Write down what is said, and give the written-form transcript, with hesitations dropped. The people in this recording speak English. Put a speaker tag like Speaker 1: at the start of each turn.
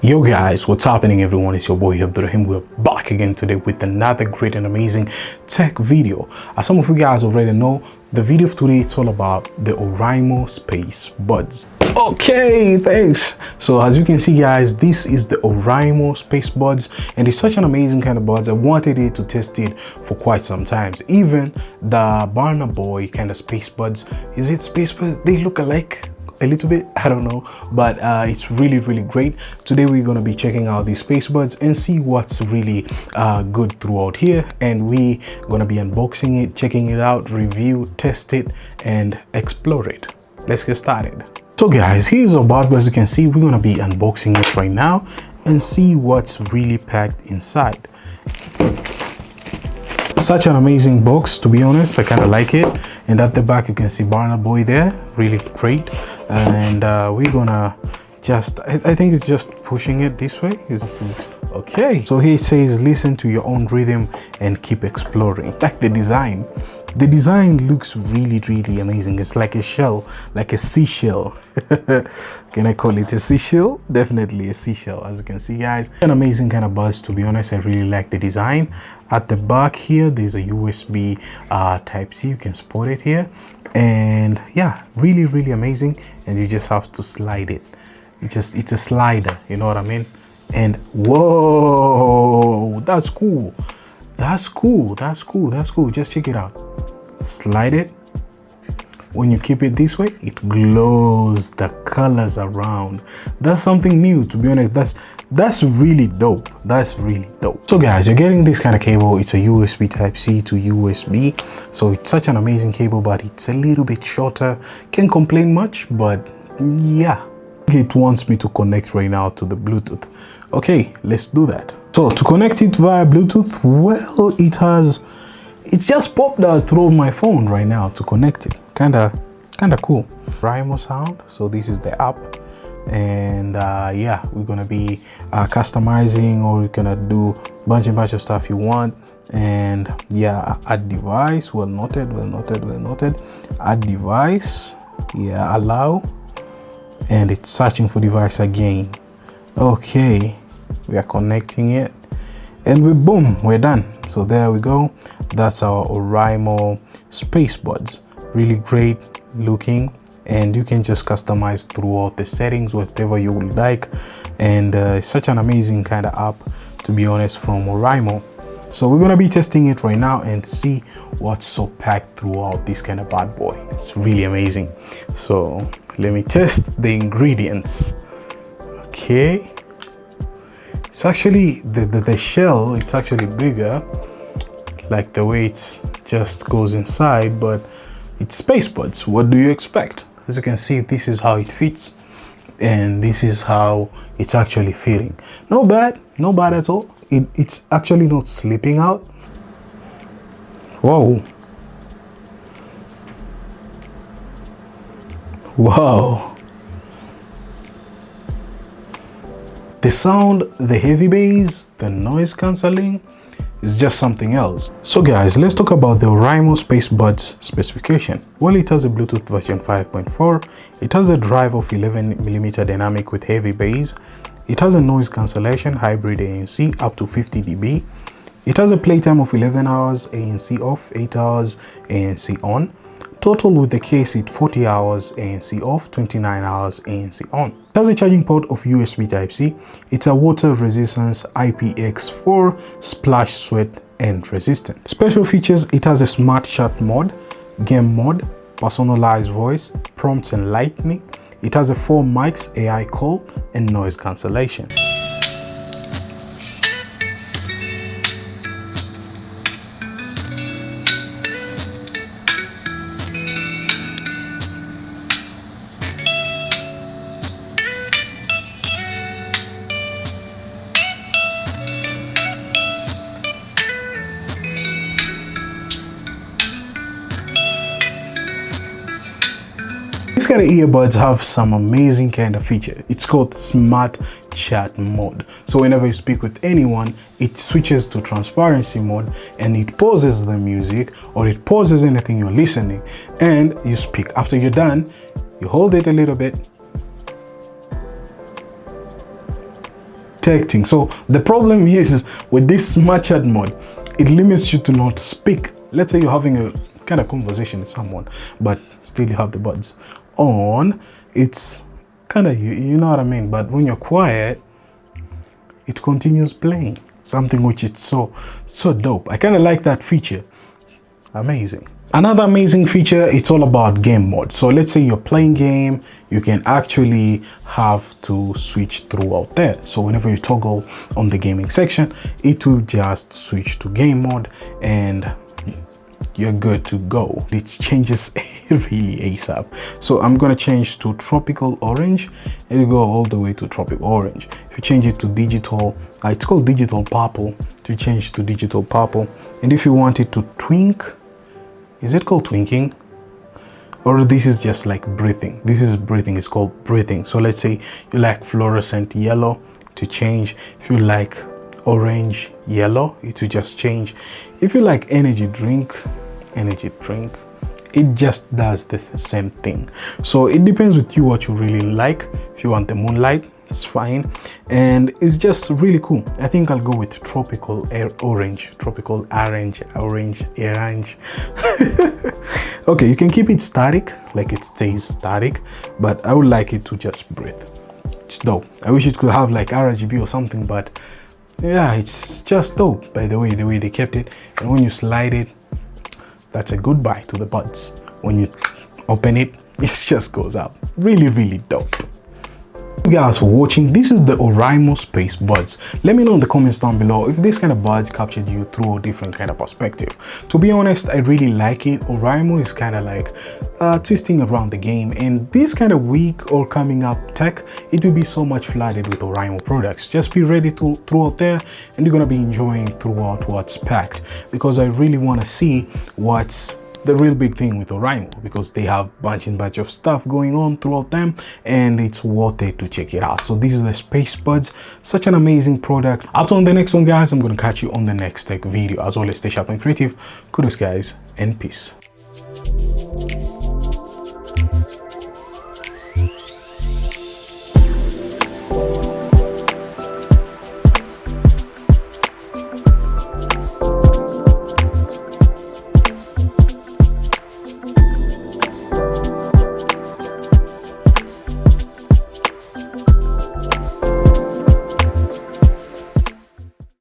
Speaker 1: Yo guys, what's happening everyone? It's your boy Abdurrahim. We're back again today with another great and amazing tech video. As some of you guys already know, the video of today is all about the Oraimo SpaceBuds. Okay, thanks. So as you can see guys, this is the Oraimo SpaceBuds and it's such an amazing kind of buds. I wanted it to test it for quite some time. Even the Burna Boy kind of SpaceBuds, is it SpaceBuds? They look alike a little bit, I don't know, but it's really great. Today we're going to be checking out these SpaceBuds and see what's really good throughout here, and we going to be unboxing it, checking it out, review, test it, and explore it. Let's get started. So guys, here's our bud. As you can see, we're going to be unboxing it right now and see what's really packed inside. Such an amazing box, to be honest. I kind of like it. And at the back you can see Burna Boy there, really great. And we're gonna just, I think it's just pushing it this way. Okay, so here it says listen to your own rhythm and keep exploring. Like the design looks really amazing. It's like a shell, like a seashell. Can I call it a seashell? Definitely a seashell. As you can see guys, an amazing kind of buzz, to be honest. I really like the design. At the back here there's a USB type C. You can spot it here, and yeah, really amazing. And you just have to slide it. It's a slider, you know what I mean? And whoa, that's cool. That's cool. Just check it out. Slide it. When you keep it this way, it glows the colors around. That's something new, to be honest. That's really dope. So guys, you're getting this kind of cable. It's a USB type C to USB. So it's such an amazing cable, but it's a little bit shorter. Can't complain much, but yeah. It wants me to connect right now to the Bluetooth. Okay, let's do that. So to connect it via Bluetooth, well, it's just popped out through my phone right now to connect it. Kinda cool. Oraimo sound. So this is the app, and yeah, we're gonna be customizing, or we're gonna do bunch of stuff you want. And yeah, add device. Well noted. Add device. Yeah, allow. And it's searching for device again. Okay, we are connecting it, and we're done. So there we go. That's our Oraimo SpaceBuds. Really great looking, and you can just customize throughout the settings, whatever you would like. And it's such an amazing kind of app, to be honest, from Oraimo. So we're gonna be testing it right now and see what's so packed throughout this kind of bad boy. It's really amazing. So let me test the ingredients. Okay, it's actually the shell, it's actually bigger, like the way it just goes inside, but it's SpaceBuds. What do you expect? As you can see, this is how it fits, and this is how it's actually fitting. Not bad at all. It's actually not slipping out. Whoa. Wow. The sound, the heavy bass, the noise cancelling is just something else. So guys, let's talk about the Oraimo SpaceBuds specification. Well, it has a Bluetooth version 5.4. It has a drive of 11mm dynamic with heavy bass. It has a noise cancellation hybrid ANC up to 50 dB. It has a playtime of 11 hours ANC off, 8 hours ANC on. Total with the case it's 40 hours ANC off, 29 hours ANC on. It has a charging port of USB type C. It's a water resistance IPX4 splash sweat and resistant. Special features: it has a smart chat mode, game mode, personalized voice, prompts and lightning. It has a 4 mics, AI call, and noise cancellation. These kind of earbuds have some amazing kind of feature. It's called smart chat mode. So whenever you speak with anyone, it switches to transparency mode and it pauses the music, or it pauses anything you're listening, and you speak. After you're done, you hold it a little bit detecting. So the problem is with this smart chat mode, it limits you to not speak. Let's say you're having a kind of conversation with someone, but still you have the buds on. It's kind of, you know what I mean? But when you're quiet, it continues playing, something which is so dope. I kind of like that feature. Amazing. Another amazing feature, it's all about game mode. So let's say you're playing game, you can actually have to switch throughout there. So whenever you toggle on the gaming section, it will just switch to game mode and you're good to go. It changes really ASAP. So I'm gonna change to tropical orange and you go all the way to tropical orange. If you change it to digital, it's called digital purple, to change to digital purple. And if you want it to twink, is it called twinking? Or this is just like breathing. This is breathing, it's called breathing. So let's say you like fluorescent yellow, to change. If you like orange yellow, it will just change. If you like energy drink, it just does the same thing. So it depends with you what you really like. If you want the moonlight, it's fine, and it's just really cool. I think I'll go with tropical orange. Okay, you can keep it static, like it stays static, but I would like it to just breathe. It's dope. I wish it could have like RGB or something, but yeah, it's just dope by the way they kept it. And when you slide it, that's a goodbye to the buds. When you open it, it just goes up. Really dope. Thank you guys for watching. This is the Oraimo SpaceBuds. Let me know in the comments down below if this kind of buds captured you through a different kind of perspective. To be honest, I really like it. Oraimo is kind of like twisting around the game, and this kind of week or coming up tech, it will be so much flooded with Oraimo products. Just be ready to throw out there, and you're gonna be enjoying throughout what's packed, because I really want to see what's the real big thing with Oraimo, because they have bunch of stuff going on throughout them, and it's worth it to check it out. So this is the SpaceBuds, such an amazing product. Up on the next one, guys, I'm gonna catch you on the next tech video. As always, stay sharp and creative. Kudos guys, and peace.